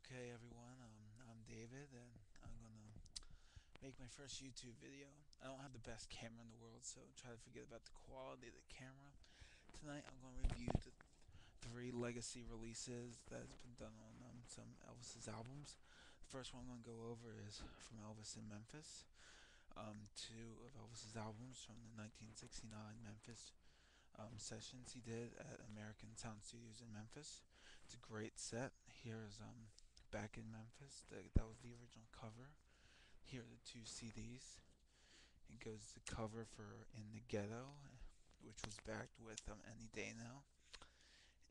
Okay, everyone, I'm David, and I'm gonna make my first YouTube video. I don't have the best camera in the world, so try to forget about the quality of the camera. Tonight, I'm gonna review the three legacy releases that has been done on some Elvis's albums. The first one I'm gonna go over is from Elvis in Memphis. Two of Elvis's albums from the 1969 Memphis sessions he did at American Sound Studios in Memphis. It's a great set. Here's Back in Memphis. That was the original cover. Here are the two CDs. It goes the cover for In the Ghetto, which was backed with Any Day Now,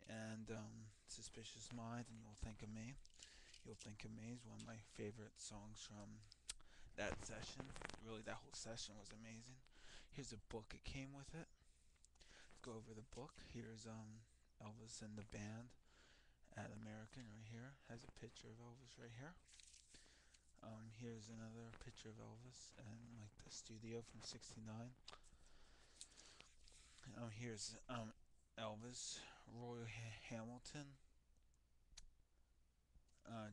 and Suspicious Mind, and You'll Think of Me. You'll Think of Me is one of my favorite songs from that session. Really, that whole session was amazing. Here's a book it came with it. Let's go over the book. Here's Elvis and the band at American right here. Has a picture of Elvis right here. Here's another picture of Elvis and like the studio from '69. Here's Elvis, Roy Hamilton,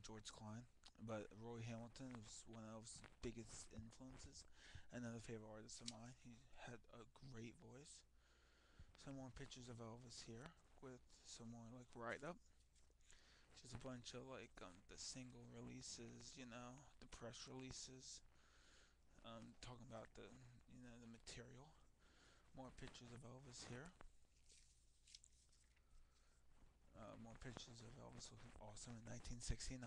George Klein. But Roy Hamilton was one of Elvis' biggest influences. Another favorite artist of mine. He had a great voice. Some more pictures of Elvis here with some more like write up. Just a bunch of like the single releases, the press releases. Talking about the material. More pictures of Elvis here. More pictures of Elvis looking awesome in 1969.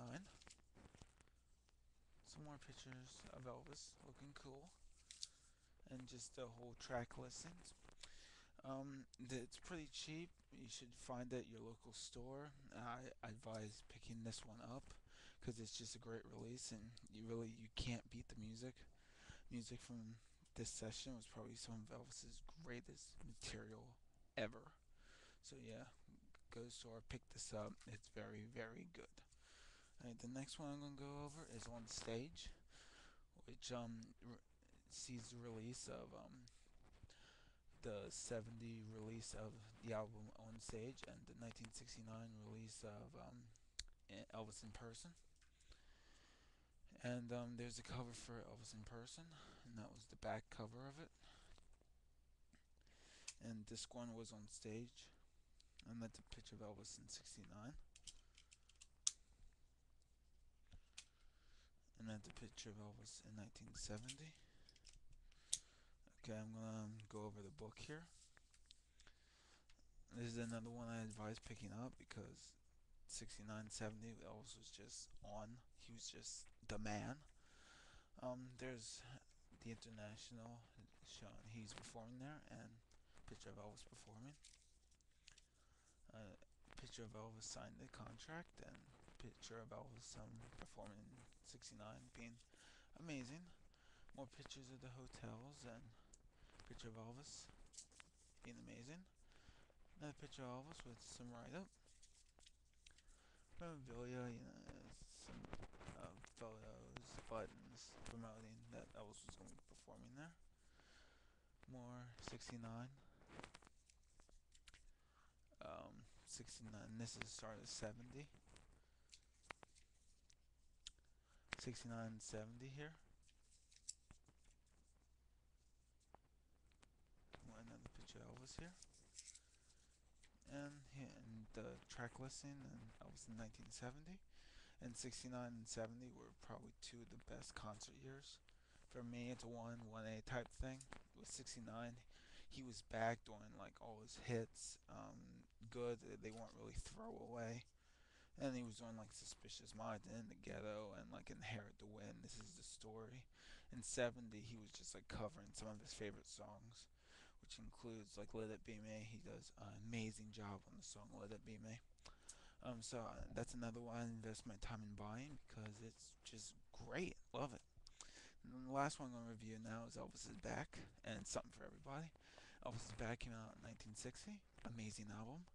Some more pictures of Elvis looking cool. And just the whole track listings. It's pretty cheap. You should find it at your local store. I advise picking this one up because it's just a great release, and you can't beat the music. Music from this session was probably some of Elvis's greatest material ever. So yeah, go to the store, pick this up. It's very, very good. Alright, the next one I'm gonna go over is On Stage, which sees the release of the '70 release of the album On Stage and the 1969 release of Elvis in Person. And there's a cover for Elvis in Person, and that was the back cover of it. And this one was On Stage, and that's a picture of Elvis in '69. And that's a picture of Elvis in 1970. Okay, I'm gonna go over the book here. This is another one I advise picking up because '69, '70, Elvis was just on. He was just the man. There's the International showing he's performing there, and picture of Elvis performing. Picture of Elvis signed the contract, and picture of Elvis performing in '69, being amazing. More pictures of the hotels, and picture of Elvis being amazing. Another picture of Elvis with some write-up. Memorabilia, some photos, buttons promoting that Elvis was going to be performing there. More '69. '69. This is start of '70. '69 and '70 here. Another picture of Elvis here. And the track listing and Elvis in 1970. And '69 and '70 were probably two of the best concert years. For me, it's a 1A type thing. With '69, he was back doing like all his hits. Good. They weren't really throwaway. And he was doing like Suspicious Mind and In the Ghetto and like Inherit the Wind. This is the story. In '70, he was just like covering some of his favorite songs, which includes like Let It Be Me. He does an amazing job on the song Let It Be Me. So that's another one I invest my time in buying because it's just great. Love it. And the last one I'm going to review now is Elvis is Back, and Something for Everybody. Elvis is Back came out in 1960. Amazing album.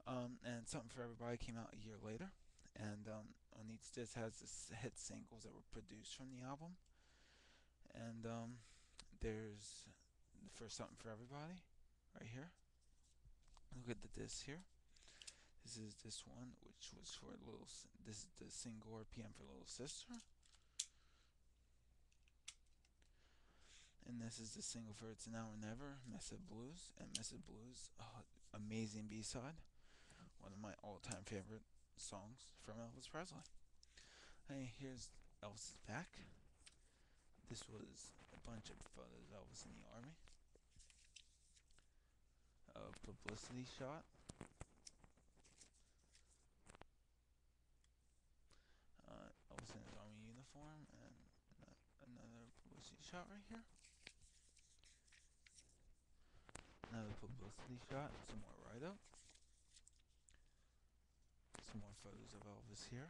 And Something for Everybody came out a year later. And on each disc has the hit singles that were produced from the album. And there's for Something for Everybody right here. Look at the disc here. This is this one, which was for little. This is the single RPM for Little Sister, and this is the single for It's Now or Never, Message Blues, and Message Blues, oh, amazing B-side, one of my all-time favorite songs from Elvis Presley. Hey, here's Elvis's back. This was a bunch of photos of Elvis in the army. A publicity shot. Elvis in his army uniform, and another publicity shot right here. Another publicity shot. Some more write-up. Some more photos of Elvis here.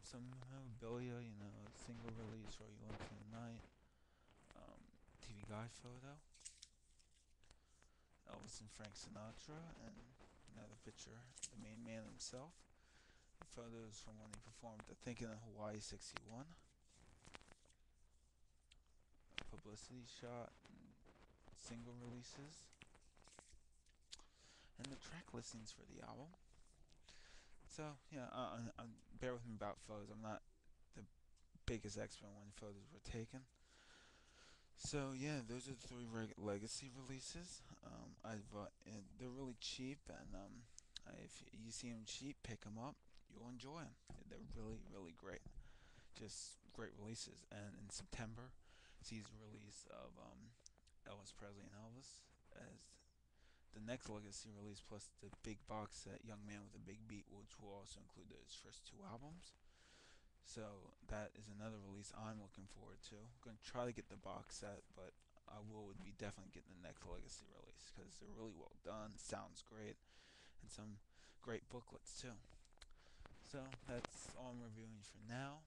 Some memorabilia, single release or You Love for the Night. TV Guide photo. Elvis and Frank Sinatra, and another picture of the main man himself. The photos from when he performed, I think, in Hawaii '61. A publicity shot, and single releases, and the track listings for the album. So yeah, bear with me about photos. I'm not the biggest expert on when photos were taken. So yeah, those are the three legacy releases. They're really cheap, and if you see them cheap, pick them up. You'll enjoy them. They're really, really great. Just great releases. And in September, sees the release of Elvis Presley and Elvis as the next legacy release, plus the big box set Young Man with a Big Beat, which will also include those first two albums. So that is another release I'm looking forward to. I'm going to try to get the box set, but I will be definitely getting the next legacy release because they're really well done, sounds great, and some great booklets too. So that's all I'm reviewing for now.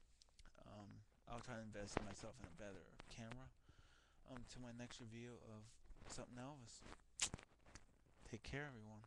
I'll try to invest myself in a better camera to my next review of something Elvis. Take care, everyone.